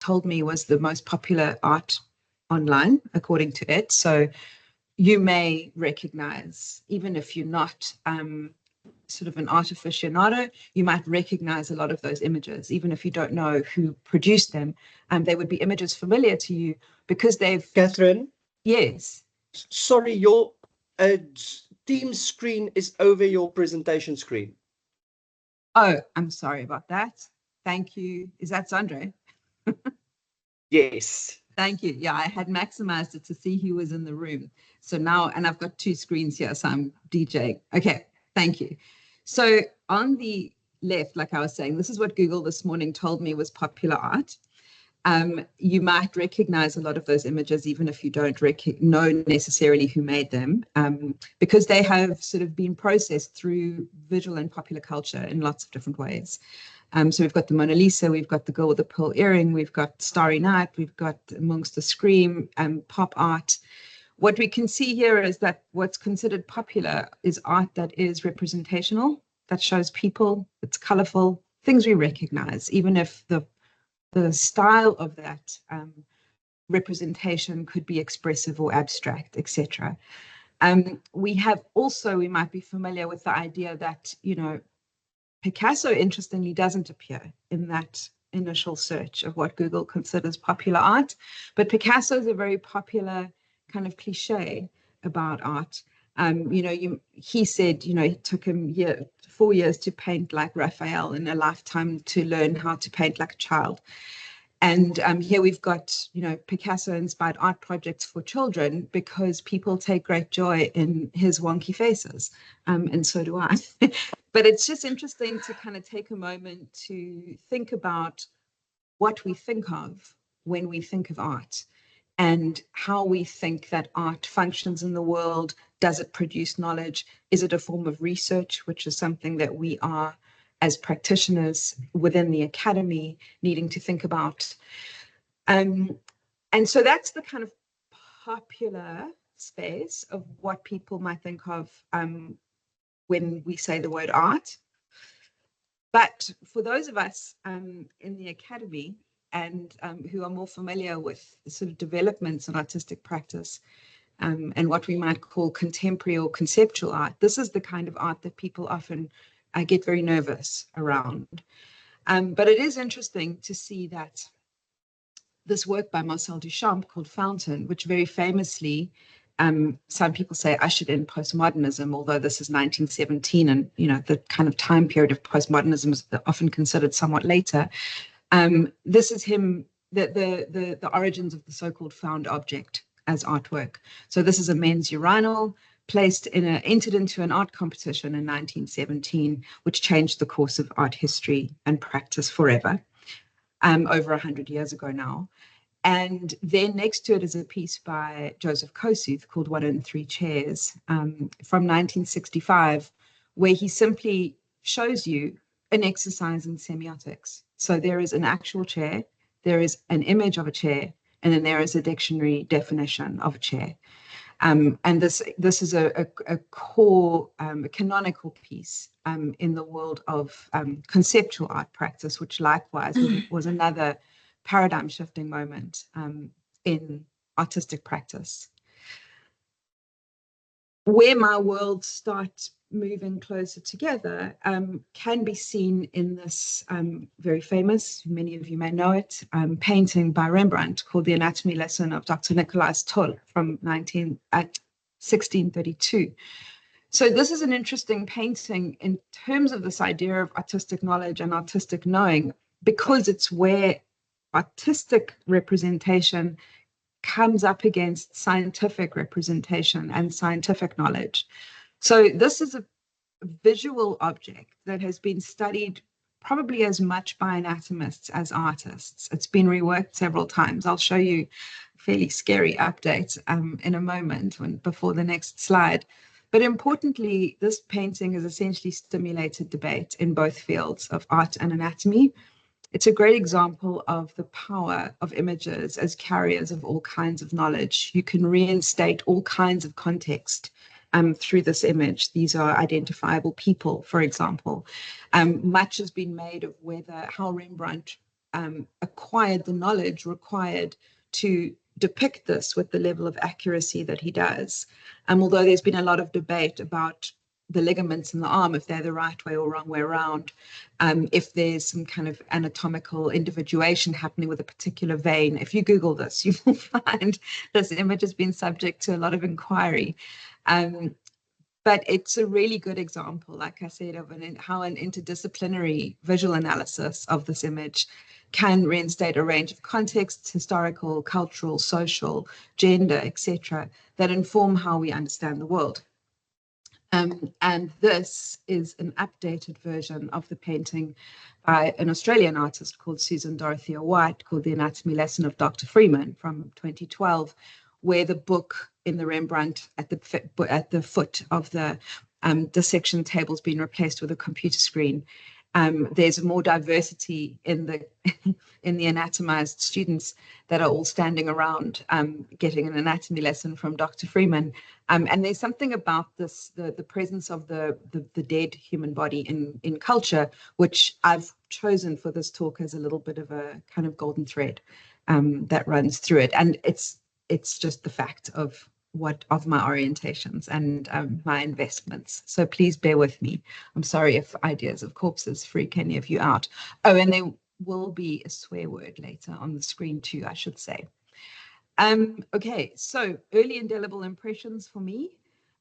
told me was the most popular art online, according to it. So you may recognize, even if you're not sort of an art aficionado, you might recognize a lot of those images, even if you don't know who produced them. They would be images familiar to you because they've... Kathryn? Yes. Sorry, your team screen is over your presentation screen. Oh, I'm sorry about that. Thank you. Is that Sandre? Yes. Thank you. Yeah, I had maximized it to see who was in the room. So now, and I've got two screens here, so I'm DJing. Okay, thank you. So on the left, like I was saying, this is what Google this morning told me was popular art. You might recognize a lot of those images, even if you don't know necessarily who made them, because they have sort of been processed through visual and popular culture in lots of different ways. So we've got the Mona Lisa, we've got the girl with the pearl earring, we've got Starry Night, we've got Amongst the Scream, pop art. What we can see here is that what's considered popular is art that is representational, that shows people, it's colorful, things we recognize, even if the style of that representation could be expressive or abstract, etc. We might be familiar with the idea that, Picasso, interestingly, doesn't appear in that initial search of what Google considers popular art, but Picasso is a very popular kind of cliche about art. He said, it took him 4 years to paint like Raphael and a lifetime to learn how to paint like a child. And here we've got, Picasso-inspired art projects for children because people take great joy in his wonky faces, and so do I. But it's just interesting to kind of take a moment to think about what we think of when we think of art and how we think that art functions in the world. Does it produce knowledge? Is it a form of research, which is something that we are, as practitioners within the academy, needing to think about? And so that's the kind of popular space of what people might think of when we say the word art. But for those of us in the academy and who are more familiar with the sort of developments in artistic practice and what we might call contemporary or conceptual art, this is the kind of art that people often get very nervous around. But it is interesting to see that this work by Marcel Duchamp called Fountain, which very famously, some people say ushered in postmodernism, although this is 1917 and, the kind of time period of postmodernism is often considered somewhat later. This is him, the origins of the so-called found object as artwork. So this is a men's urinal entered into an art competition in 1917, which changed the course of art history and practice forever, over 100 years ago now. And then next to it is a piece by Joseph Kosuth called One in Three Chairs from 1965, where he simply shows you an exercise in semiotics. So there is an actual chair, there is an image of a chair, and then there is a dictionary definition of a chair. And this is a core, a canonical piece in the world of conceptual art practice, which likewise was another paradigm-shifting moment in artistic practice. Where my worlds start moving closer together can be seen in this very famous, many of you may know it, painting by Rembrandt called The Anatomy Lesson of Dr. Nicolaas Toll from 1632. So this is an interesting painting in terms of this idea of artistic knowledge and artistic knowing, because it's where artistic representation comes up against scientific representation and scientific knowledge. So this is a visual object that has been studied probably as much by anatomists as artists. It's been reworked several times. I'll show you a fairly scary update in a moment before the next slide. But importantly, this painting has essentially stimulated debate in both fields of art and anatomy. It's a great example of the power of images as carriers of all kinds of knowledge. You can reinstate all kinds of context through this image. These are identifiable people, for example. Much has been made of how Rembrandt acquired the knowledge required to depict this with the level of accuracy that he does. Although there's been a lot of debate about the ligaments in the arm, if they're the right way or wrong way around, if there's some kind of anatomical individuation happening with a particular vein. If you Google this, you will find this image has been subject to a lot of inquiry. But it's a really good example, like I said, of how an interdisciplinary visual analysis of this image can reinstate a range of contexts, historical, cultural, social, gender, etc., that inform how we understand the world. And this is an updated version of the painting by an Australian artist called Susan Dorothea White, called The Anatomy Lesson of Dr. Freeman from 2012, where the book in the Rembrandt at the foot of the dissection table has been replaced with a computer screen. There's more diversity in the anatomized students that are all standing around getting an anatomy lesson from Dr. Freeman. And there's something about this, the presence of the dead human body in culture, which I've chosen for this talk as a little bit of a kind of golden thread that runs through it. And it's just the fact of my orientations and my investments. So please bear with me. I'm sorry if ideas of corpses freak any of you out. Oh, and there will be a swear word later on the screen too, I should say. Okay, so early indelible impressions for me.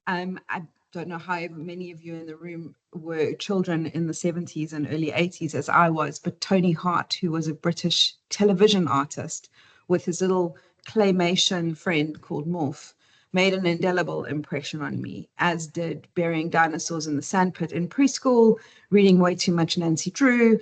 I don't know how many of you in the room were children in the 70s and early 80s as I was, but Tony Hart, who was a British television artist with his little claymation friend called Morph, made an indelible impression on me, as did burying dinosaurs in the sandpit in preschool, reading way too much Nancy Drew,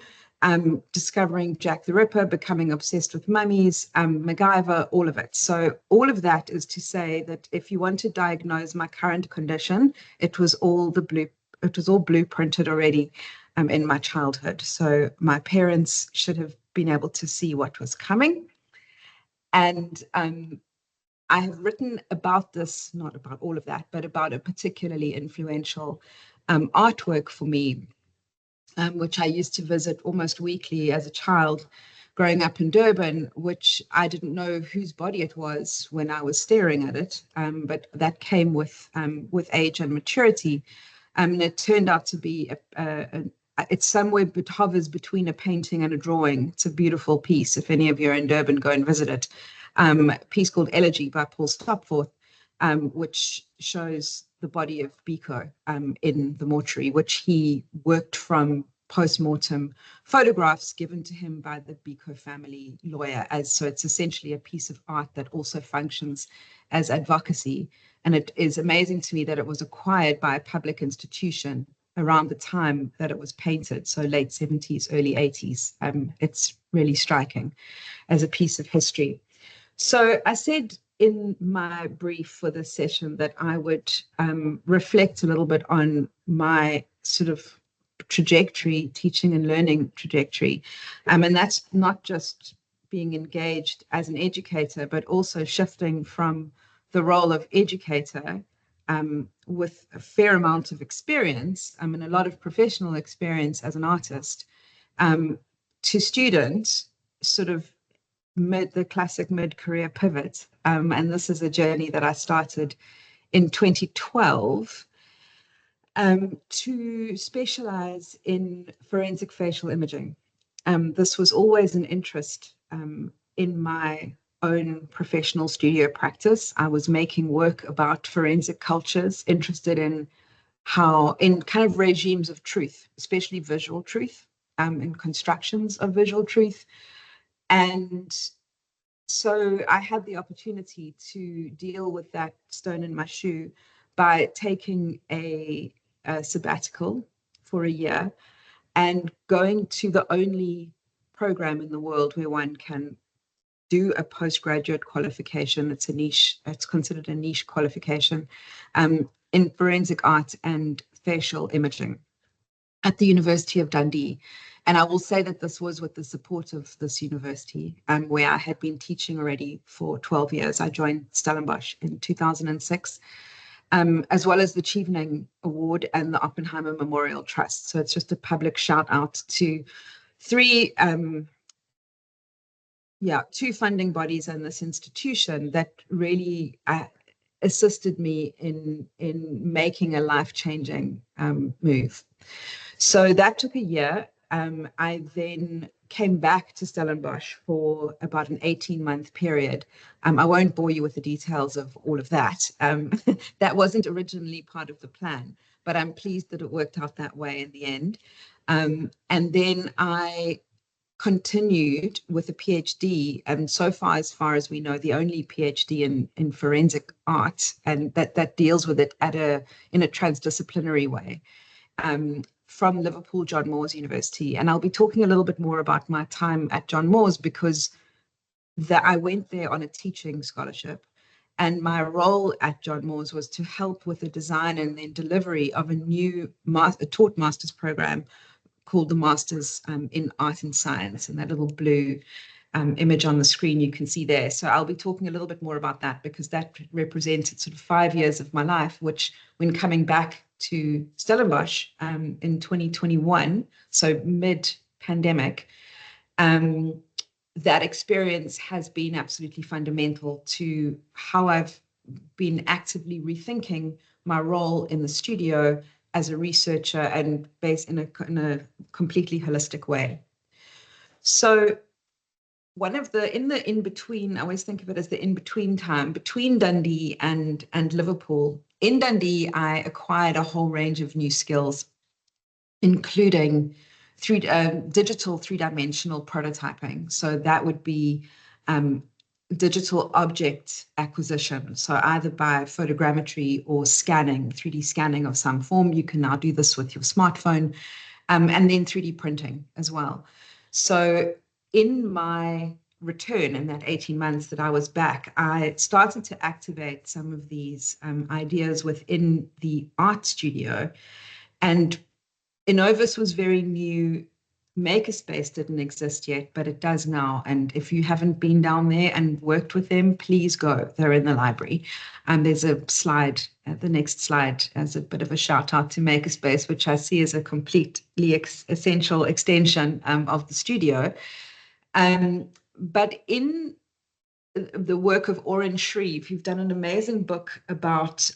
discovering Jack the Ripper, becoming obsessed with mummies, MacGyver, all of it. So all of that is to say that if you want to diagnose my current condition, it was all blueprinted already in my childhood. So my parents should have been able to see what was coming. And I have written about this, not about all of that, but about a particularly influential artwork for me, which I used to visit almost weekly as a child growing up in Durban, which I didn't know whose body it was when I was staring at it, but that came with age and maturity. And it turned out to be it's somewhere but hovers between a painting and a drawing. It's a beautiful piece. If any of you are in Durban, go and visit it. A piece called Elegy by Paul Stopforth, which shows the body of Biko in the mortuary, which he worked from post-mortem photographs given to him by the Biko family lawyer. So it's essentially a piece of art that also functions as advocacy. And it is amazing to me that it was acquired by a public institution around the time that it was painted, so late 70s, early 80s. It's really striking as a piece of history. So I said in my brief for this session that I would reflect a little bit on my sort of trajectory, teaching and learning trajectory. And that's not just being engaged as an educator, but also shifting from the role of educator with a fair amount of experience and a lot of professional experience as an artist to student, sort of the classic mid-career pivot. And this is a journey that I started in 2012 to specialize in forensic facial imaging. This was always an interest in my own professional studio practice. I was making work about forensic cultures, interested in kind of regimes of truth, especially visual truth, in constructions of visual truth. And so I had the opportunity to deal with that stone in my shoe by taking a sabbatical for a year and going to the only program in the world where one can do a postgraduate qualification. It's a niche, it's considered a niche qualification in forensic art and facial imaging at the University of Dundee. And I will say that this was with the support of this university, where I had been teaching already for 12 years. I joined Stellenbosch in 2006, as well as the Chevening Award and the Oppenheimer Memorial Trust. So it's just a public shout out to three two funding bodies and this institution that really assisted me in making a life-changing move. So that took a year. I then came back to Stellenbosch for about an 18-month period. I won't bore you with the details of all of that. That wasn't originally part of the plan, but I'm pleased that it worked out that way in the end. And then I continued with a PhD, and so far as we know, the only PhD in forensic art, and that deals with it in a transdisciplinary way. From Liverpool John Moores University. And I'll be talking a little bit more about my time at John Moores because I went there on a teaching scholarship. And my role at John Moores was to help with the design and then delivery of a new taught master's program called the Masters in Art and Science. And that little blue image on the screen you can see there. So I'll be talking a little bit more about that because that represented sort of 5 years of my life, which when coming back to Stellenbosch in 2021, so mid-pandemic, that experience has been absolutely fundamental to how I've been actively rethinking my role in the studio as a researcher and based in a completely holistic way. So one of the in-between, I always think of it as the in-between time between Dundee and Liverpool. In Dundee, I acquired a whole range of new skills, including digital three-dimensional prototyping. So that would be digital object acquisition. So either by photogrammetry or scanning, 3D scanning of some form. You can now do this with your smartphone, and then 3D printing as well. So in my return in that 18 months that I was back, I started to activate some of these ideas within the art studio. And Innovus was very new. Makerspace didn't exist yet, but it does now. And if you haven't been down there and worked with them, please go. They're in the library. There's a slide, the next slide, as a bit of a shout out to Makerspace, which I see as a completely essential extension of the studio. But in the work of Oren Shreve, you've done an amazing book about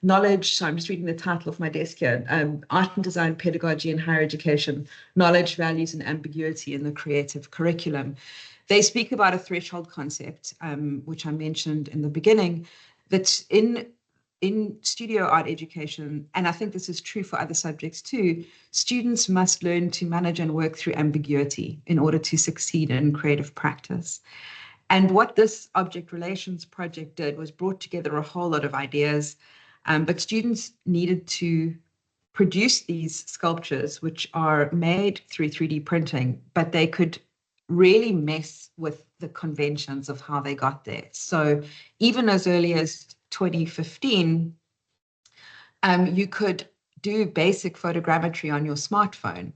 knowledge. So I'm just reading the title off my desk here. Art and Design, Pedagogy in Higher Education, Knowledge, Values and Ambiguity in the Creative Curriculum. They speak about a threshold concept, which I mentioned in the beginning, that in studio art education, and I think this is true for other subjects too, students must learn to manage and work through ambiguity in order to succeed in creative practice. And what this object relations project did was brought together a whole lot of ideas, but students needed to produce these sculptures, which are made through 3D printing, but they could really mess with the conventions of how they got there. So even as early as 2015, you could do basic photogrammetry on your smartphone.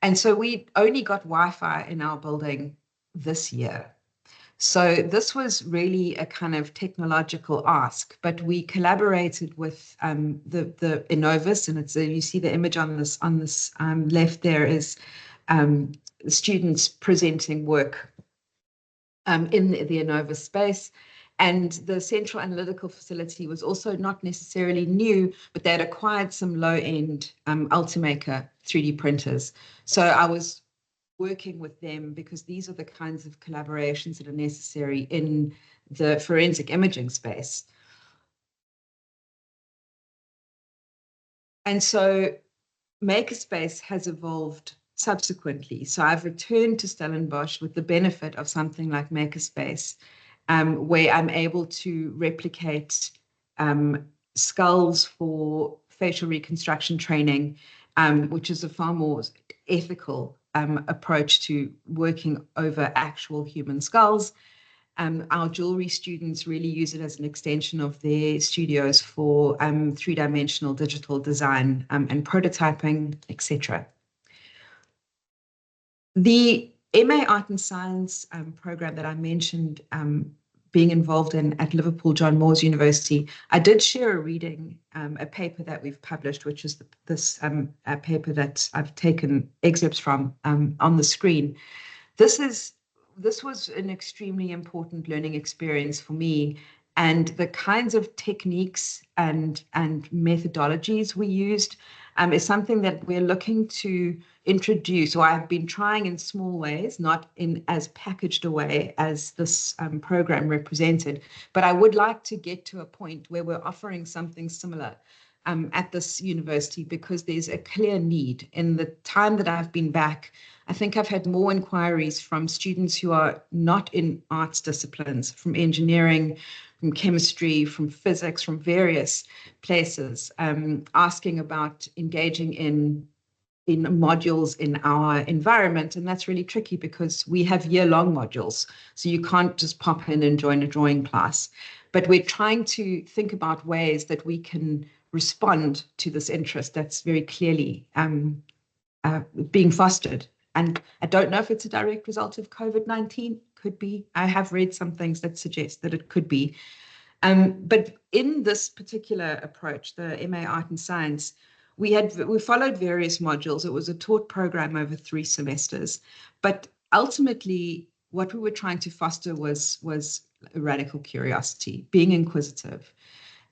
And so we only got Wi-Fi in our building this year. So this was really a kind of technological ask, but we collaborated with the Innovus, and it's you see the image on this left there is students presenting work in the Innovus space. And the Central Analytical Facility was also not necessarily new, but they had acquired some low-end Ultimaker 3D printers. So I was working with them because these are the kinds of collaborations that are necessary in the forensic imaging space. And so Makerspace has evolved subsequently. So I've returned to Stellenbosch with the benefit of something like Makerspace, where I'm able to replicate skulls for facial reconstruction training, which is a far more ethical approach to working over actual human skulls. Our jewelry students really use it as an extension of their studios for three-dimensional digital design and prototyping, etc. The MA Art and Science program that I mentioned being involved in at Liverpool John Moores University, I did share a reading, a paper that we've published, which is this paper that I've taken excerpts from on the screen. This is this was an extremely important learning experience for me. And the kinds of techniques and methodologies we used is something that we're looking to introduce, or I've been trying in small ways, not in as packaged a way as this program represented. But I would like to get to a point where we're offering something similar at this university, because there's a clear need. In the time that I've been back, I think I've had more inquiries from students who are not in arts disciplines, from engineering, from chemistry, from physics, from various places, asking about engaging in modules in our environment. And that's really tricky because we have year-long modules. So you can't just pop in and join a drawing class. But we're trying to think about ways that we can respond to this interest that's very clearly being fostered. And I don't know if it's a direct result of COVID-19. Could be. I have read some things that suggest that it could be. But in this particular approach, the MA Art and Science, we followed various modules. It was a taught program over 3 semesters. But ultimately, what we were trying to foster was a radical curiosity, being inquisitive.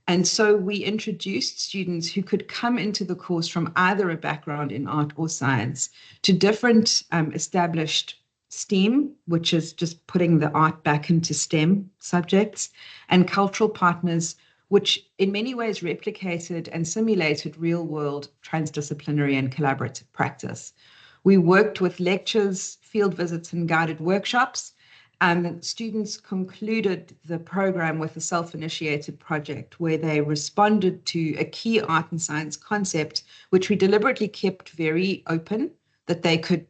And so we introduced students who could come into the course from either a background in art or science to different established STEAM, which is just putting the art back into STEM subjects, and cultural partners, which in many ways replicated and simulated real-world transdisciplinary and collaborative practice. We worked with lectures, field visits, and guided workshops. Students concluded the program with a self-initiated project where they responded to a key art and science concept, which we deliberately kept very open, that they could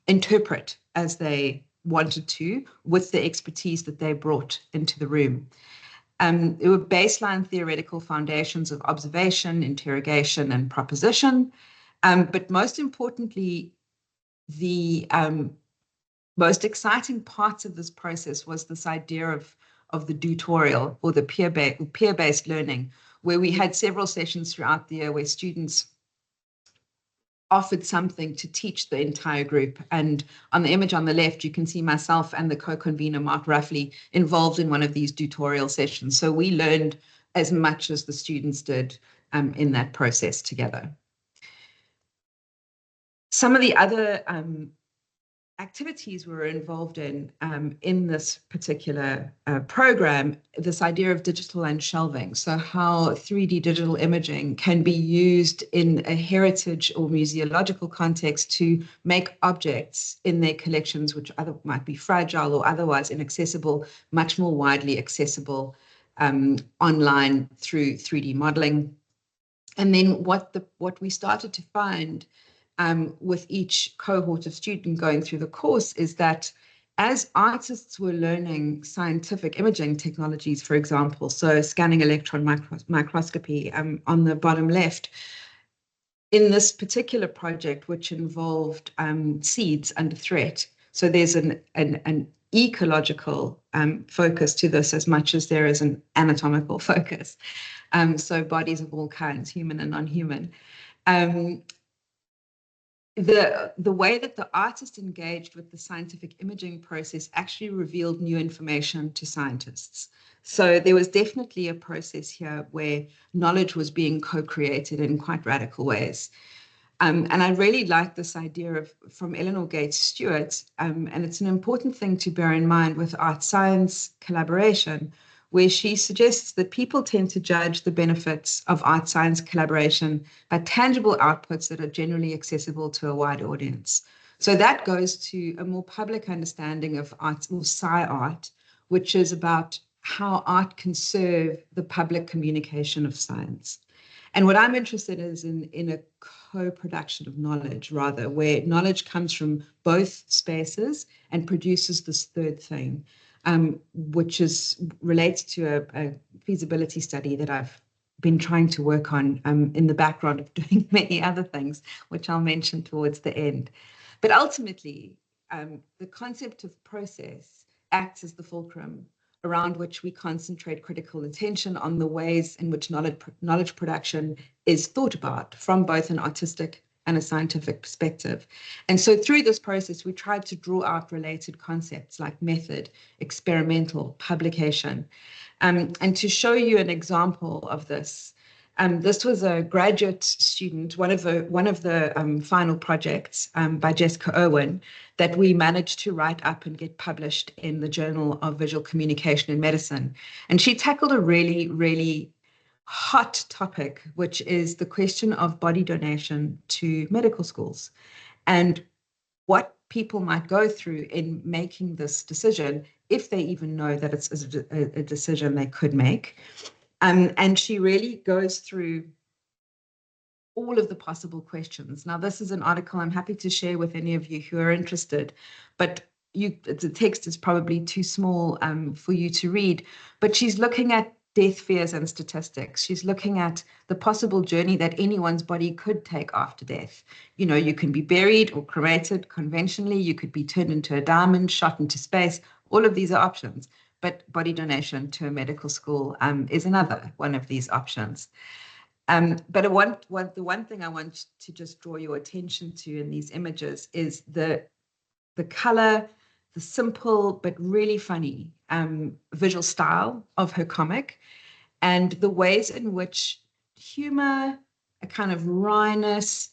interpret as they wanted to, with the expertise that they brought into the room. There were baseline theoretical foundations of observation, interrogation, and proposition. But most importantly, the most exciting parts of this process was this idea of the tutorial, or the peer-based learning, where we had several sessions throughout the year where students offered something to teach the entire group. And on the image on the left, you can see myself and the co-convener, Mark Ruffley, involved in one of these tutorial sessions. So we learned as much as the students did in that process together. Some of the other activities we were involved in this particular program, this idea of digital unshelving. So how 3D digital imaging can be used in a heritage or museological context to make objects in their collections, which might be fragile or otherwise inaccessible, much more widely accessible online through 3D modeling. And then what we started to find with each cohort of student going through the course is that as artists were learning scientific imaging technologies, for example, so scanning electron microscopy on the bottom left, in this particular project, which involved seeds under threat, so there's an ecological focus to this as much as there is an anatomical focus. So bodies of all kinds, human and non-human. The way that the artist engaged with the scientific imaging process actually revealed new information to scientists. So there was definitely a process here where knowledge was being co-created in quite radical ways. And I really like this idea from Eleanor Gates Stewart, and it's an important thing to bear in mind with art-science collaboration, where she suggests that people tend to judge the benefits of art-science collaboration by tangible outputs that are generally accessible to a wide audience. So that goes to a more public understanding of art, or sci-art, which is about how art can serve the public communication of science. And what I'm interested in a co-production of knowledge, rather, where knowledge comes from both spaces and produces this third thing. Which relates to a feasibility study that I've been trying to work on in the background of doing many other things, which I'll mention towards the end. But ultimately, the concept of process acts as the fulcrum around which we concentrate critical attention on the ways in which knowledge production is thought about from both an artistic and a scientific perspective. And so through this process, we tried to draw out related concepts like method, experimental, publication. And to show you an example of this, this was a graduate student, one of the final projects by Jessica Irwin that we managed to write up and get published in the Journal of Visual Communication in Medicine. And she tackled a really, really hot topic, which is the question of body donation to medical schools and what people might go through in making this decision, if they even know that it's a decision they could make. And she really goes through all of the possible questions. Now, this is an article I'm happy to share with any of you who are interested, but the text is probably too small for you to read. But she's looking at death fears and statistics. She's looking at the possible journey that anyone's body could take after death. You know, you can be buried or cremated conventionally. You could be turned into a diamond, shot into space. All of these are options. But body donation to a medical school is another one of these options. But the one thing I want to just draw your attention to in these images is the color, the simple but really funny visual style of her comic, and the ways in which humor, a kind of wryness,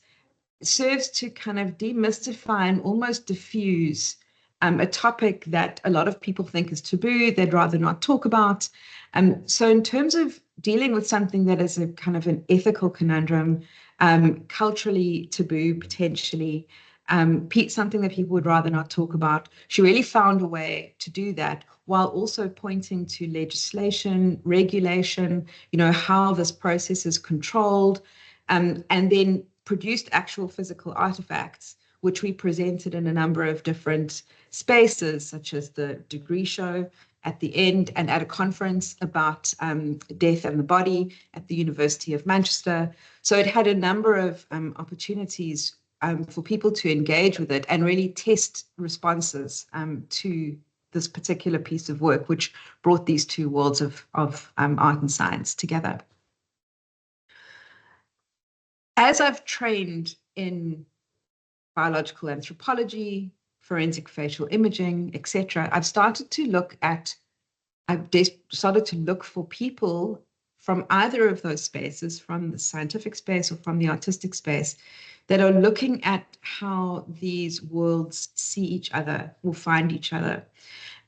serves to kind of demystify and almost diffuse a topic that a lot of people think is taboo, they'd rather not talk about. So in terms of dealing with something that is a kind of an ethical conundrum, culturally taboo, potentially, something that people would rather not talk about, she really found a way to do that while also pointing to legislation, regulation, you know, how this process is controlled, and then produced actual physical artifacts, which we presented in a number of different spaces, such as the degree show at the end and at a conference about death and the body at the University of Manchester. So it had a number of opportunities for people to engage with it and really test responses to this particular piece of work, which brought these two worlds of art and science together. As I've trained in biological anthropology, forensic facial imaging, etc., I've started to look for people from either of those spaces, from the scientific space or from the artistic space, that are looking at how these worlds see each other or find each other.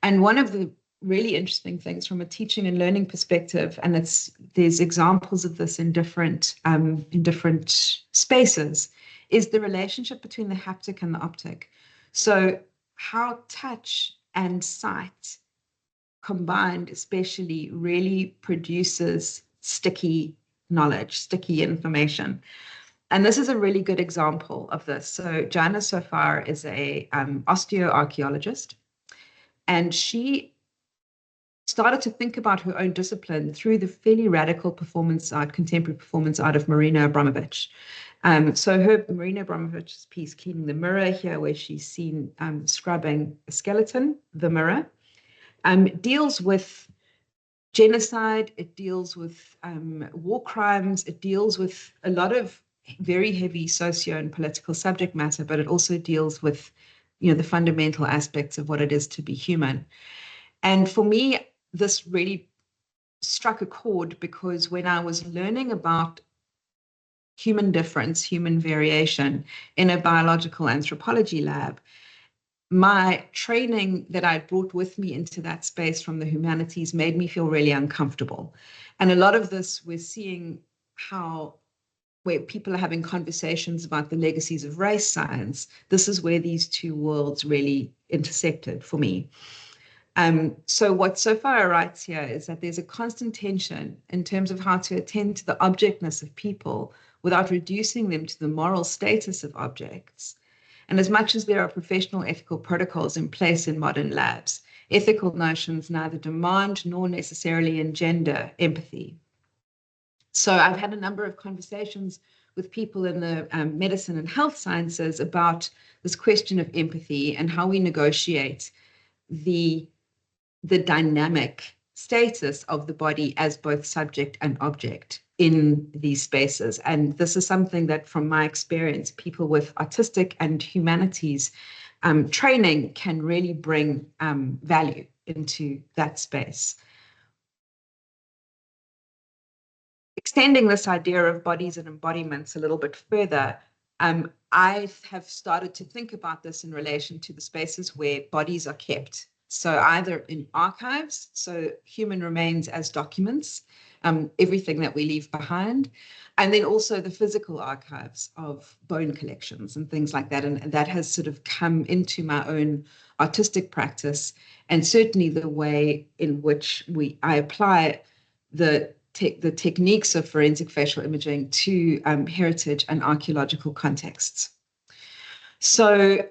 And one of the really interesting things from a teaching and learning perspective, and there's examples of this in different spaces, is the relationship between the haptic and the optic. So how touch and sight combined especially really produces sticky knowledge, sticky information. And this is a really good example of this. So Jana so far is a osteoarchaeologist, and she started to think about her own discipline through the fairly radical performance art, contemporary performance art of Marina Abramović. So her Marina Abramović's piece, Cleaning the Mirror, here where she's seen scrubbing a skeleton, the mirror, deals with genocide, it deals with war crimes, it deals with a lot of very heavy socio and political subject matter, but it also deals with, you know, the fundamental aspects of what it is to be human. And for me, this really struck a chord because when I was learning about human difference, human variation in a biological anthropology lab, my training that I brought with me into that space from the humanities made me feel really uncomfortable. And a lot of this, we're seeing how where people are having conversations about the legacies of race science, this is where these two worlds really intersected for me. So what Sophia writes here is that there's a constant tension in terms of how to attend to the objectness of people without reducing them to the moral status of objects. And as much as there are professional ethical protocols in place in modern labs, ethical notions neither demand nor necessarily engender empathy. So I've had a number of conversations with people in the medicine and health sciences about this question of empathy and how we negotiate the dynamic status of the body as both subject and object in these spaces. And this is something that, from my experience, people with artistic and humanities training can really bring value into that space. Extending this idea of bodies and embodiments a little bit further, I have started to think about this in relation to the spaces where bodies are kept. So either in archives, so human remains as documents, everything that we leave behind, and then also the physical archives of bone collections and things like that. And that has sort of come into my own artistic practice, and certainly the way in which I apply the techniques of forensic facial imaging to heritage and archaeological contexts. So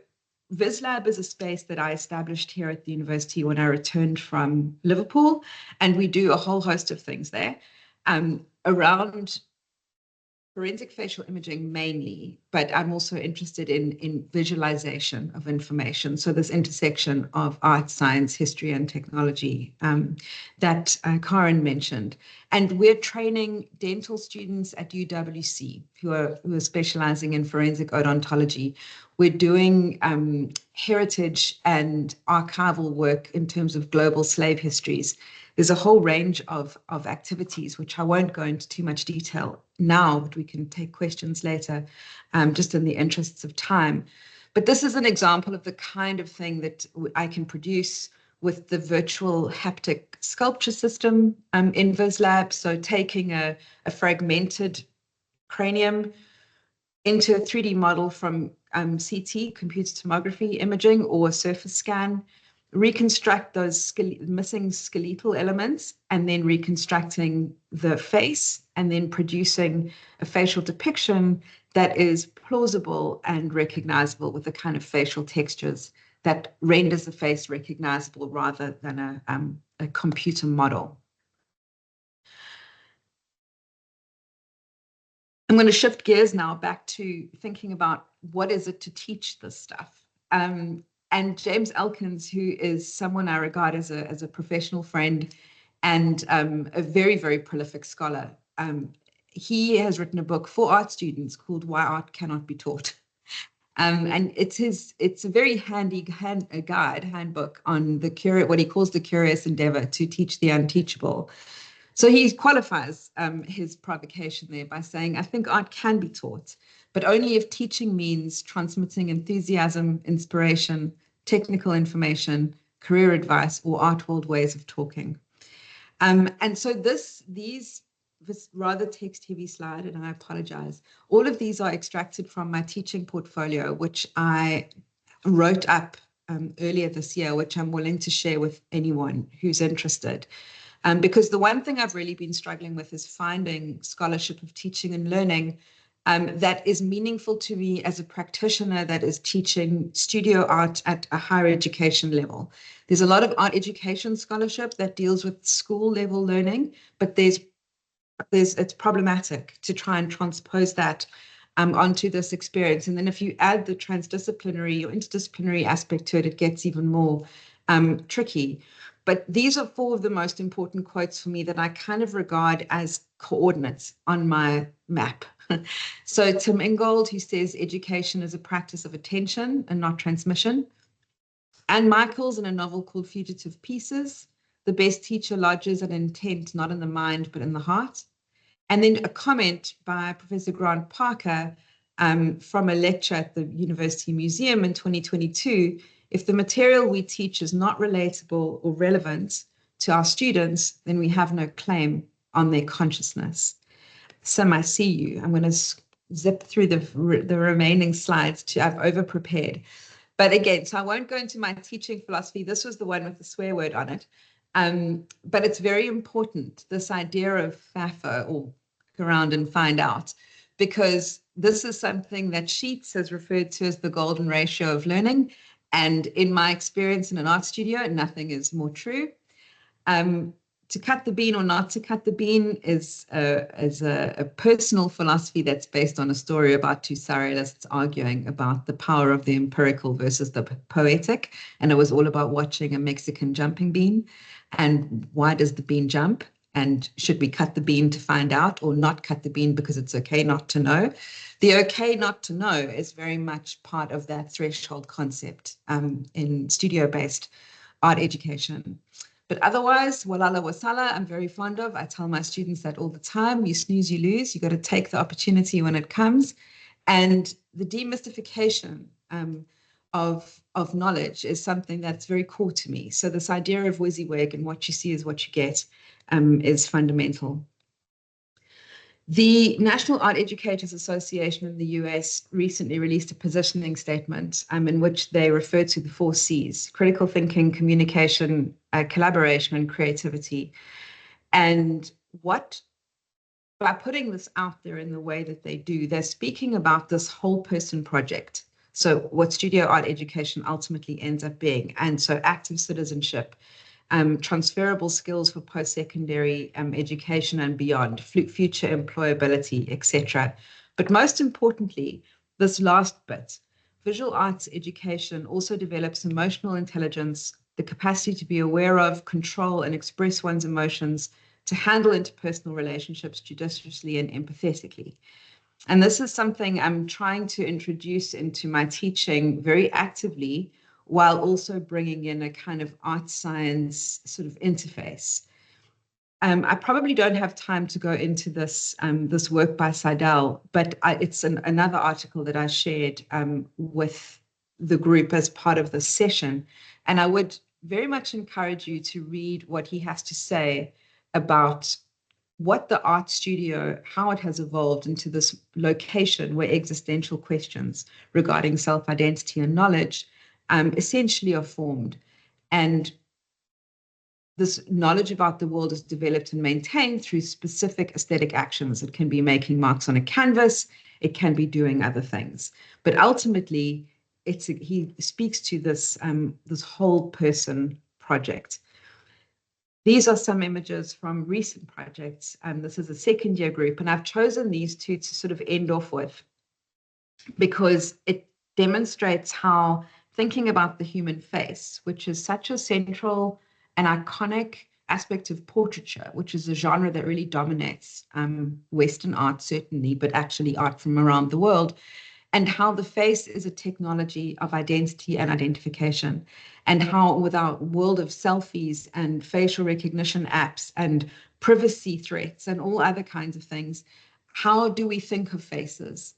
VisLab is a space that I established here at the university when I returned from Liverpool, and we do a whole host of things there around forensic facial imaging mainly, but I'm also interested in visualization of information. So this intersection of art, science, history, and technology that Kathryn mentioned. And we're training dental students at UWC who are specializing in forensic odontology. We're doing heritage and archival work in terms of global slave histories. There's a whole range of activities, which I won't go into too much detail now, but we can take questions later, just in the interests of time. But this is an example of the kind of thing that I can produce with the virtual haptic sculpture system in VisLab. So taking a fragmented cranium into a 3D model from CT, computer tomography imaging, or a surface scan, reconstruct those missing skeletal elements, and then reconstructing the face, and then producing a facial depiction that is plausible and recognizable with the kind of facial textures that renders the face recognizable rather than a computer model. I'm going to shift gears now back to thinking about what is it to teach this stuff. And James Elkins, who is someone I regard as a professional friend and a very, very prolific scholar, he has written a book for art students called Why Art Cannot Be Taught. And it's a very handy handbook on what he calls the curious endeavor to teach the unteachable. So he qualifies his provocation there by saying, I think art can be taught, but only if teaching means transmitting enthusiasm, inspiration, technical information, career advice, or art world ways of talking. And so this rather text-heavy slide, and I apologize, all of these are extracted from my teaching portfolio, which I wrote up earlier this year, which I'm willing to share with anyone who's interested. Because the one thing I've really been struggling with is finding scholarship of teaching and learning that is meaningful to me as a practitioner that is teaching studio art at a higher education level. There's a lot of art education scholarship that deals with school level learning, but it's problematic to try and transpose that onto this experience. And then if you add the transdisciplinary or interdisciplinary aspect to it, it gets even more tricky. But these are 4 of the most important quotes for me that I kind of regard as coordinates on my map. So Tim Ingold, who says education is a practice of attention and not transmission. Anne Michaels, in a novel called Fugitive Pieces, the best teacher lodges an intent not in the mind but in the heart. And then a comment by Professor Grant Parker from a lecture at the University Museum in 2022. If the material we teach is not relatable or relevant to our students, then we have no claim on their consciousness. Sim, I see you. I'm going to zip through the remaining slides. I've over-prepared. But again, so I won't go into my teaching philosophy. This was the one with the swear word on it. But it's very important, this idea of FAFA, or look around and find out, because this is something that Sheets has referred to as the golden ratio of learning. And in my experience in an art studio, nothing is more true. To cut the bean or not to cut the bean is a personal philosophy that's based on a story about 2 surrealists arguing about the power of the empirical versus the poetic. And it was all about watching a Mexican jumping bean and why does the bean jump? And should we cut the bean to find out, or not cut the bean because it's okay not to know? The okay not to know is very much part of that threshold concept in studio-based art education. But otherwise, walala wasala, I'm very fond of. I tell my students that all the time. You snooze, you lose. You got to take the opportunity when it comes. And the demystification of knowledge is something that's very core to me. So this idea of WYSIWYG and what you see is what you get is fundamental. The National Art Educators Association in the US recently released a positioning statement in which they refer to the 4 C's: critical thinking, communication, collaboration, and creativity. And by putting this out there in the way that they do, they're speaking about this whole person project. So what studio art education ultimately ends up being. And so active citizenship, transferable skills for post-secondary education and beyond, future employability, etc. But most importantly, this last bit, visual arts education also develops emotional intelligence, the capacity to be aware of, control, and express one's emotions, to handle interpersonal relationships judiciously and empathetically. And this is something I'm trying to introduce into my teaching very actively, while also bringing in a kind of art science sort of interface. I probably don't have time to go into this this work by Seidel, but it's another article that I shared with the group as part of this session. And I would very much encourage you to read what he has to say about what the art studio, how it has evolved into this location where existential questions regarding self-identity and knowledge essentially are formed. And this knowledge about the world is developed and maintained through specific aesthetic actions. It can be making marks on a canvas, it can be doing other things. But ultimately, he speaks to this, this whole person project. These are some images from recent projects. This is a second year group, and I've chosen these two to sort of end off with because it demonstrates how thinking about the human face, which is such a central and iconic aspect of portraiture, which is a genre that really dominates Western art, certainly, but actually art from around the world, and how the face is a technology of identity and identification, and how with our world of selfies and facial recognition apps and privacy threats and all other kinds of things, how do we think of faces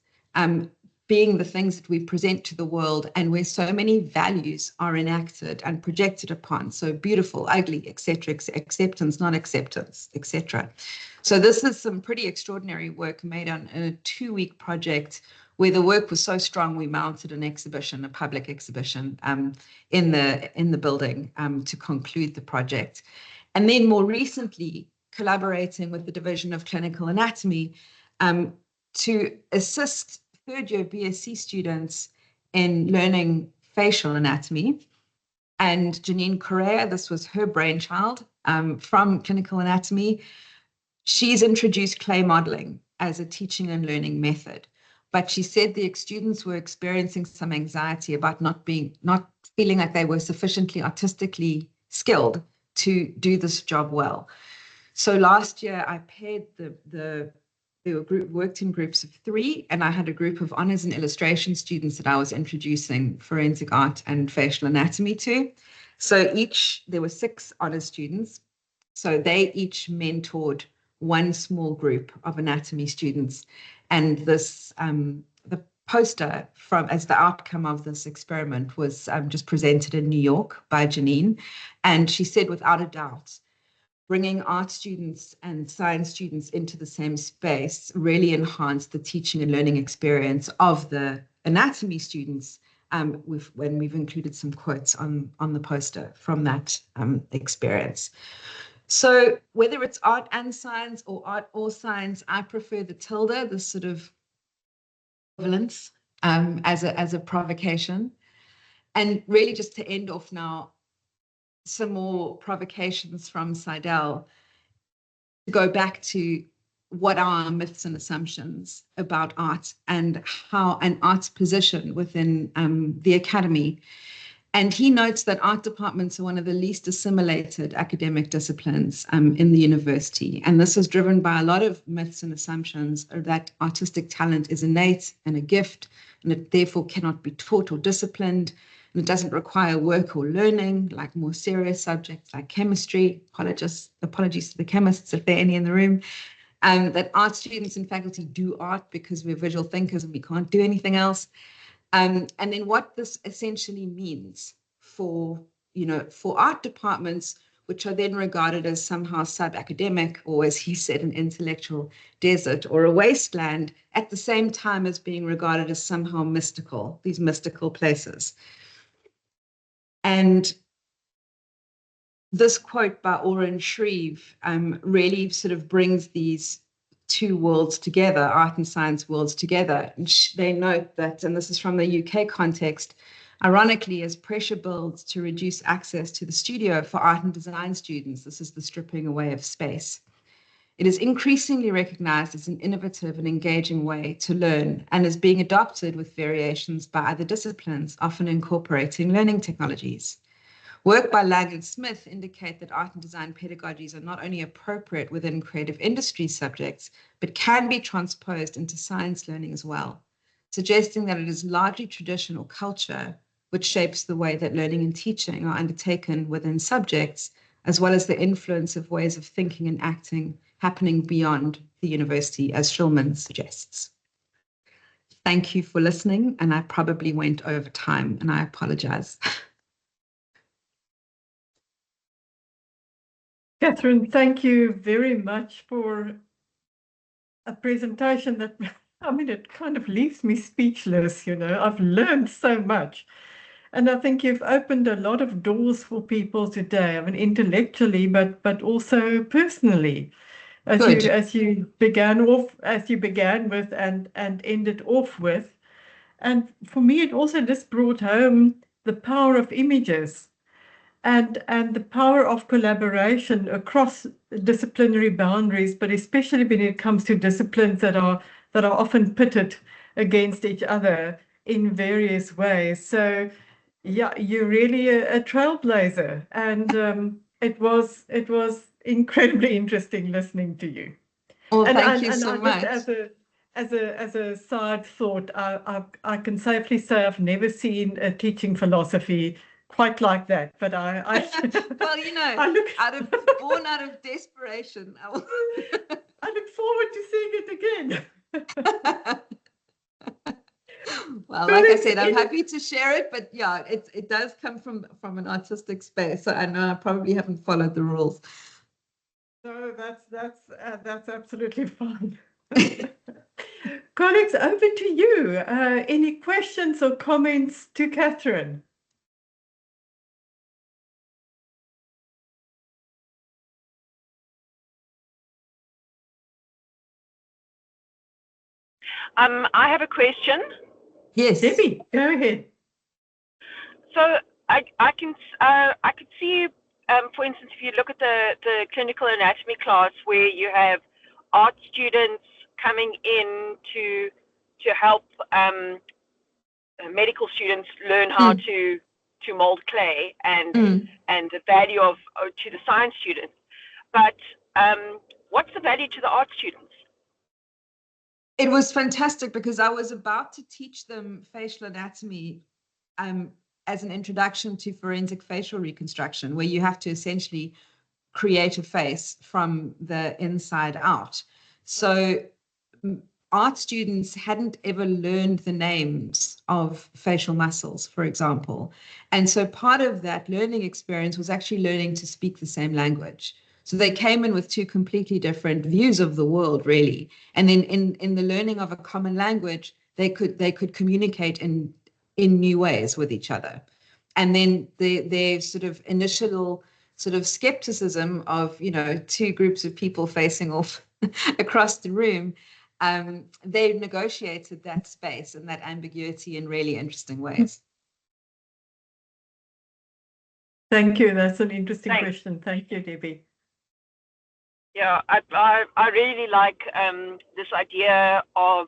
being the things that we present to the world, and where so many values are enacted and projected upon? So beautiful, ugly, etc., acceptance, non-acceptance, etc. So this is some pretty extraordinary work made on a 2-week project, where the work was so strong, we mounted an exhibition, a public exhibition in the building to conclude the project. And then more recently, collaborating with the Division of Clinical Anatomy to assist third-year BSc students in learning facial anatomy. And Janine Correa, this was her brainchild from clinical anatomy. She's introduced clay modeling as a teaching and learning method. But she said the students were experiencing some anxiety about not feeling like they were sufficiently artistically skilled to do this job well. So last year I paired they were worked in groups of 3, and I had a group of honors and illustration students that I was introducing forensic art and facial anatomy to. So there were 6 honors students. So they each mentored one small group of anatomy students. And this, the poster as the outcome of this experiment was just presented in New York by Janine. And she said, without a doubt, bringing art students and science students into the same space really enhanced the teaching and learning experience of the anatomy students, when we've included some quotes on the poster from that experience. So whether it's art and science or art or science, I prefer the tilde, the sort of equivalence as a provocation. And really just to end off now, some more provocations from Seidel to go back to what are myths and assumptions about art and how an art's position within the academy. And he notes that art departments are one of the least assimilated academic disciplines in the university. And this is driven by a lot of myths and assumptions that artistic talent is innate and a gift, and it therefore cannot be taught or disciplined. And it doesn't require work or learning, like more serious subjects like chemistry. Apologies to the chemists if there are any in the room. That art students and faculty do art because we're visual thinkers and we can't do anything else. And then what this essentially means for art departments, which are then regarded as somehow sub-academic, or as he said, an intellectual desert or a wasteland, at the same time as being regarded as somehow mystical, these mystical places. And this quote by Oren Shreve really sort of brings these two worlds together, art and science worlds together. And they note that, and this is from the UK context, ironically, as pressure builds to reduce access to the studio for art and design students, this is the stripping away of space. It is increasingly recognized as an innovative and engaging way to learn and is being adopted with variations by other disciplines, often incorporating learning technologies. Work by Lang and Smith indicate that art and design pedagogies are not only appropriate within creative industry subjects, but can be transposed into science learning as well, suggesting that it is largely tradition or culture which shapes the way that learning and teaching are undertaken within subjects, as well as the influence of ways of thinking and acting happening beyond the university, as Shulman suggests. Thank you for listening, and I probably went over time, and I apologize. Kathryn, thank you very much for a presentation that, I mean, it kind of leaves me speechless, you know. I've learned so much. And I think you've opened a lot of doors for people today, I mean, intellectually, but also personally, as you began with and ended off with. And for me, it also just brought home the power of images and the power of collaboration across disciplinary boundaries, but especially when it comes to disciplines that are often pitted against each other in various ways. So yeah, you're really a trailblazer, and it was incredibly interesting listening to you. Well, thank you so much. Just as a side thought, I can safely say I've never seen a teaching philosophy quite like that. But well, you know, born out of desperation. I look forward to seeing it again. Well, like I said, I'm happy to share it, but yeah, it does come from an artistic space. So I know I probably haven't followed the rules. No, that's absolutely fine. Colleagues, over to you. Any questions or comments to Kathryn? I have a question. Yes, Debbie, go ahead. So I could see, for instance, if you look at the clinical anatomy class where you have art students coming in to help medical students learn how to mold clay and the value to the science students. But what's the value to the art students? It was fantastic because I was about to teach them facial anatomy as an introduction to forensic facial reconstruction, where you have to essentially create a face from the inside out. So art students hadn't ever learned the names of facial muscles, for example. And so part of that learning experience was actually learning to speak the same language. So they came in with two completely different views of the world, really. And then in the learning of a common language, they could communicate in new ways with each other. And then their sort of initial sort of skepticism of, you know, two groups of people facing off across the room, they negotiated that space and that ambiguity in really interesting ways. Thank you. That's an interesting question. Thank you, Debbie. Yeah, I really like this idea of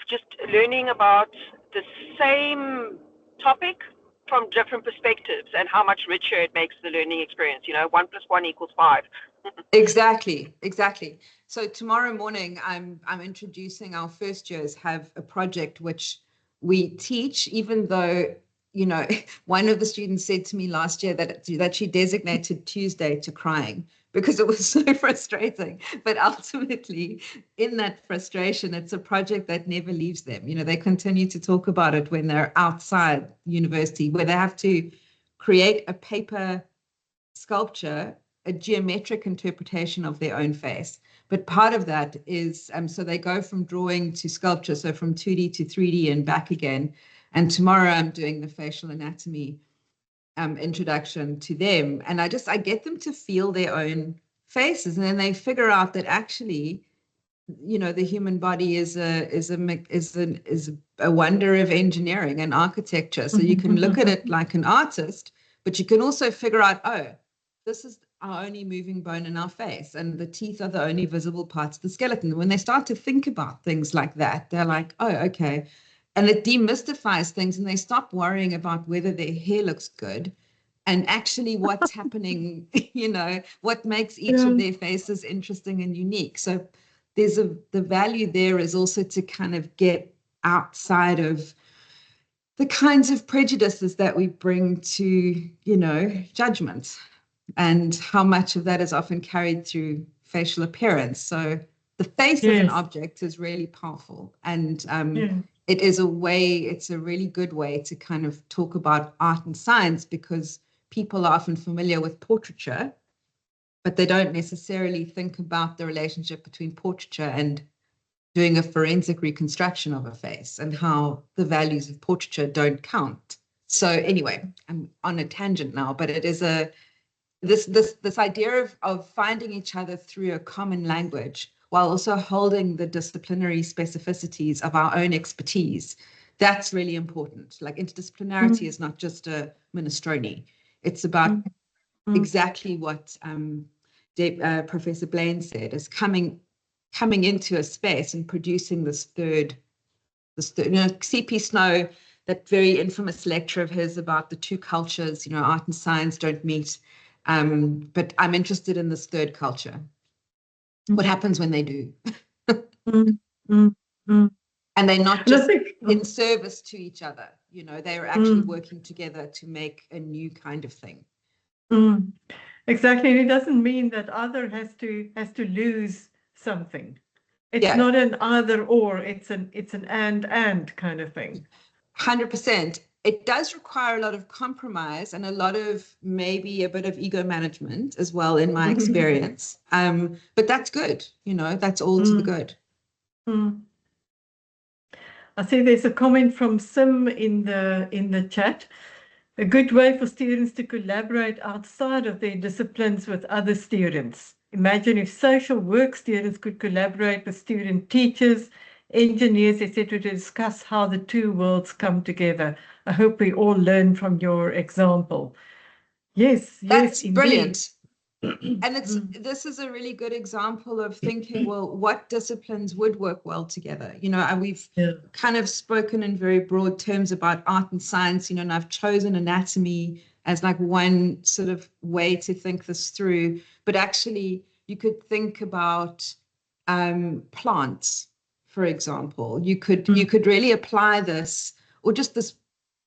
just learning about the same topic from different perspectives and how much richer it makes the learning experience. 1 + 1 = 5. Exactly. So tomorrow morning, I'm introducing our first years have a project which we teach, even though, one of the students said to me last year that she designated Tuesday to crying because it was so frustrating. But ultimately, in that frustration, it's a project that never leaves them. They continue to talk about it when they're outside university, where they have to create a paper sculpture, a geometric interpretation of their own face. But part of that is, so they go from drawing to sculpture, so from 2D to 3D and back again. And tomorrow I'm doing the facial anatomy introduction to them. And I get them to feel their own faces. And then they figure out that actually, the human body is a wonder of engineering and architecture. So you can look at it like an artist, but you can also figure out, oh, this is our only moving bone in our face, and the teeth are the only visible parts of the skeleton. When they start to think about things like that, they're like, oh, okay. And it demystifies things, and they stop worrying about whether their hair looks good and actually what's happening, what makes each of their faces interesting and unique. So the value there is also to kind of get outside of the kinds of prejudices that we bring to, judgment, and how much of that is often carried through facial appearance. So the face of an object is really powerful. And it's a really good way to kind of talk about art and science, because people are often familiar with portraiture, but they don't necessarily think about the relationship between portraiture and doing a forensic reconstruction of a face, and how the values of portraiture don't count. So anyway, I'm on a tangent now, but it is this idea of finding each other through a common language while also holding the disciplinary specificities of our own expertise. That's really important. Like, interdisciplinarity is not just a minestrone. It's about exactly what Professor Blaine said, is coming into a space and producing this third, C.P. Snow, that very infamous lecture of his about the two cultures, art and science don't meet. But I'm interested in this third culture. What happens when they do? And they're not just in service to each other, they're actually working together to make a new kind of thing. Exactly. And it doesn't mean that either has to lose something. It's not an either or, it's an and kind of thing. 100%. It does require a lot of compromise and a lot of maybe a bit of ego management as well, in my experience. But that's good, that's all to the good. I see there's a comment from Sim in the chat. A good way for students to collaborate outside of their disciplines with other students. Imagine if social work students could collaborate with student teachers, engineers, etc., to discuss how the two worlds come together. I hope we all learn from your example. Yes, that's indeed. Brilliant. And this is a really good example of thinking, well, what disciplines would work well together? We've kind of spoken in very broad terms about art and science, and I've chosen anatomy as like one sort of way to think this through. But actually, you could think about plants, for example. You could really apply this, or just this,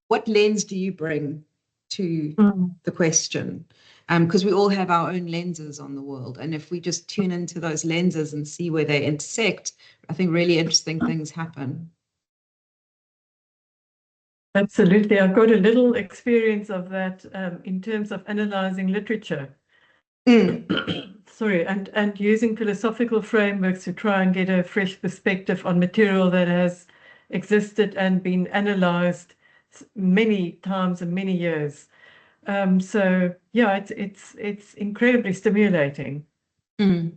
what lens do you bring to the question? Because we all have our own lenses on the world. And if we just tune into those lenses and see where they intersect, I think really interesting things happen. Absolutely. I've got a little experience of that in terms of analyzing literature. Sorry, and using philosophical frameworks to try and get a fresh perspective on material that has existed and been analyzed many times and many years. So yeah, it's incredibly stimulating. Any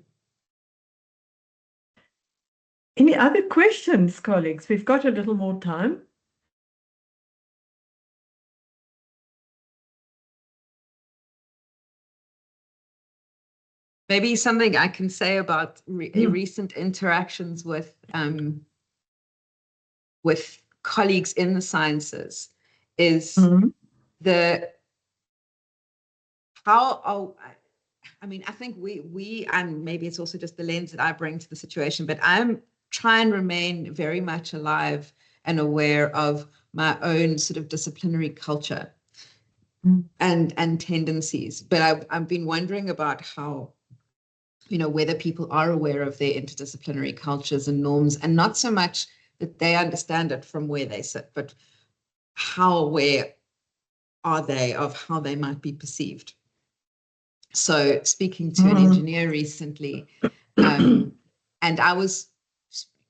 other questions, colleagues? We've got a little more time. Maybe something I can say about recent interactions with colleagues in the sciences is the how I mean, I think we and maybe it's also just the lens that I bring to the situation, but I'm trying to remain very much alive and aware of my own sort of disciplinary culture and tendencies. But I've been wondering about how, you know, whether people are aware of their interdisciplinary cultures and norms, and not so much that they understand it from where they sit, but how aware are they of how they might be perceived. So speaking to an engineer recently, and I was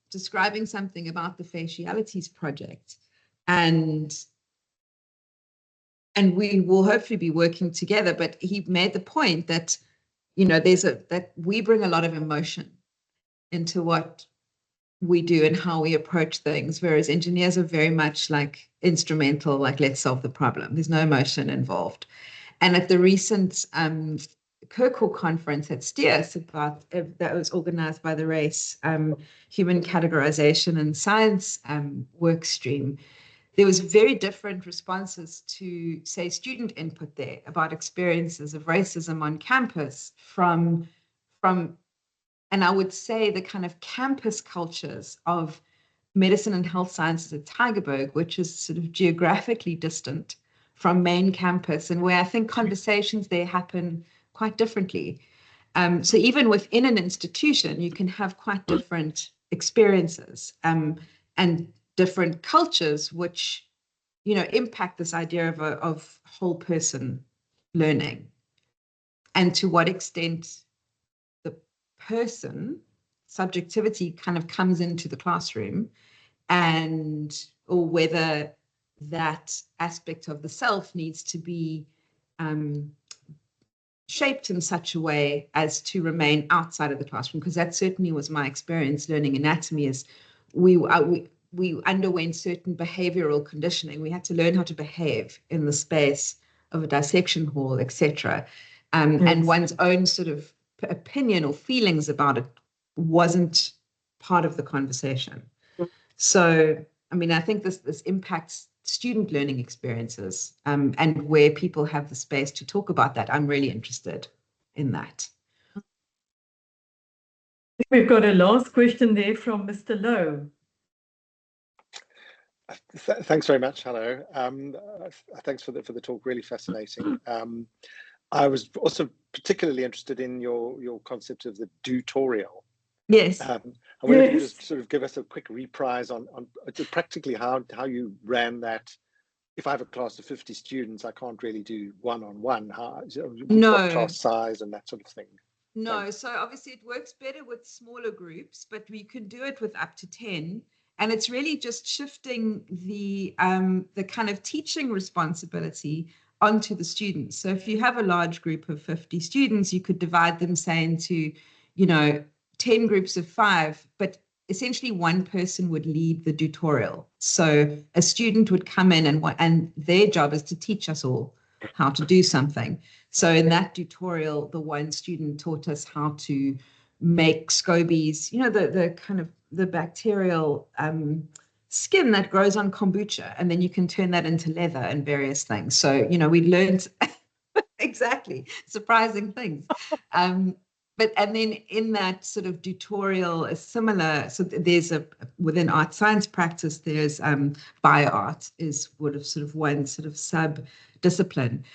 describing something about the Facialities project, and we will hopefully be working together, but he made the point that, you know, that we bring a lot of emotion into what we do and how we approach things, whereas engineers are very much like instrumental, like let's solve the problem. There's no emotion involved. And at the recent Kirkwall conference at STIAS that was organized by the RACE Human Categorization and Science work stream, there was very different responses to, say, student input there about experiences of racism on campus from and I would say the kind of campus cultures of medicine and health sciences at Tygerberg, which is sort of geographically distant from main campus, and where I think conversations there happen quite differently. So even within an institution, you can have quite different experiences and different cultures, which, you know, impact this idea of whole person learning, and to what extent the person subjectivity kind of comes into the classroom, and or whether that aspect of the self needs to be shaped in such a way as to remain outside of the classroom, because that certainly was my experience learning anatomy. Is we underwent certain behavioral conditioning. We had to learn how to behave in the space of a dissection hall, etc. And one's own sort of opinion or feelings about it wasn't part of the conversation. So, I mean, I think this impacts student learning experiences, and where people have the space to talk about that. I'm really interested in that. We've got a last question there from Mr. Lowe. Thanks very much. Hello. Thanks for the talk. Really fascinating. I was also particularly interested in your concept of the tutorial. Yes. I wonder if you just sort of give us a quick reprise on practically how you ran that. If I have a class of 50 students, I can't really do one-on-one. What class size and that sort of thing? No, Thanks. so obviously it works better with smaller groups, but we could do it with up to 10. And it's really just shifting the kind of teaching responsibility onto the students. So if you have a large group of 50 students, you could divide them, say, into, you know, 10 groups of 5, but essentially one person would lead the tutorial. So a student would come in and their job is to teach us all how to do something. So in that tutorial, the one student taught us how to make scobies, you know, the kind of the bacterial skin that grows on kombucha, and then you can turn that into leather and various things. So, you know, we learned exactly surprising things. And then in that sort of tutorial, a similar, so there's within art science practice, there's bioart is sort of one sort of sub-discipline.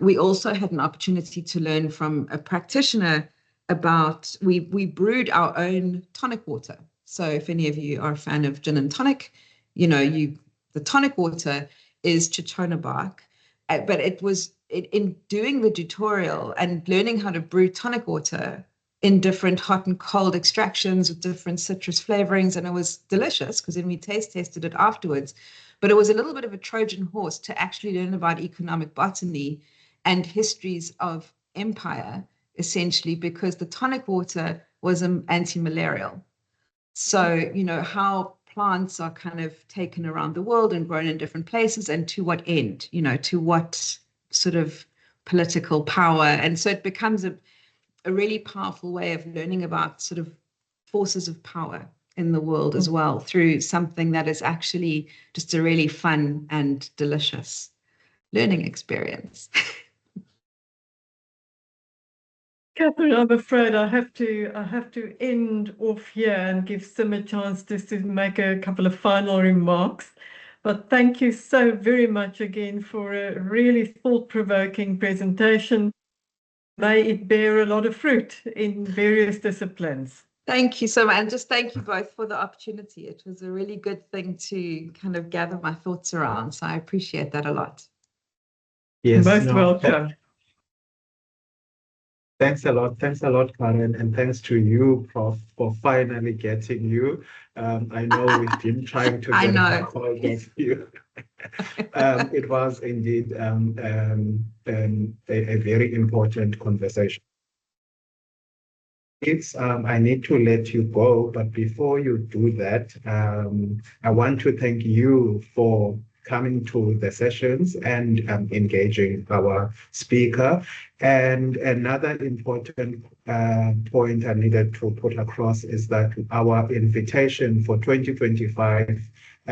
We also had an opportunity to learn from a practitioner about, we brewed our own tonic water. So if any of you are a fan of gin and tonic, you know, the tonic water is Chichona bark, but it was in doing the tutorial and learning how to brew tonic water in different hot and cold extractions with different citrus flavorings. And it was delicious because then we tested it afterwards. But it was a little bit of a Trojan horse to actually learn about economic botany and histories of empire, essentially, because the tonic water was anti-malarial. So, you know, how plants are kind of taken around the world and grown in different places, and to what end, you know, to what sort of political power. And so it becomes a really powerful way of learning about sort of forces of power in the world as well through something that is actually just a really fun and delicious learning experience. Kathryn, I'm afraid I have to end off here and give Sim a chance just to make a couple of final remarks. But thank you so very much again for a really thought-provoking presentation. May it bear a lot of fruit in various disciplines. Thank you so much. And just thank you both for the opportunity. It was a really good thing to kind of gather my thoughts around. So I appreciate that a lot. Yes, Most welcome. Thanks a lot, Karen, and thanks to you, Prof, for finally getting you. I know we've been trying to get a hold of you. It was indeed a very important conversation. I need to let you go, but before you do that, I want to thank you for coming to the sessions and engaging our speaker. And another important point I needed to put across is that our invitation for 2025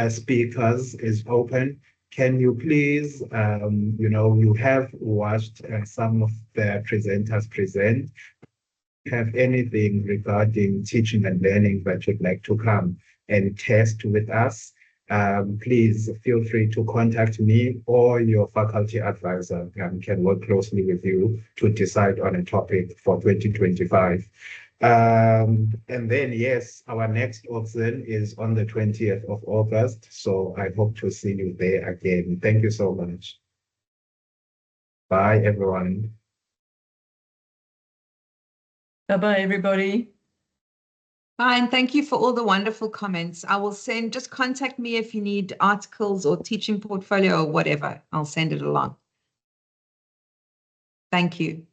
speakers is open. Can you please, you have watched some of the presenters present. Have anything regarding teaching and learning that you'd like to come and test with us, please feel free to contact me, or your faculty advisor can work closely with you to decide on a topic for 2025. And then, yes, our next Auxin is on the 20th of August. So I hope to see you there again. Thank you so much. Bye, everyone. Bye-bye, everybody. Bye, and thank you for all the wonderful comments. I will just contact me if you need articles or teaching portfolio or whatever. I'll send it along. Thank you.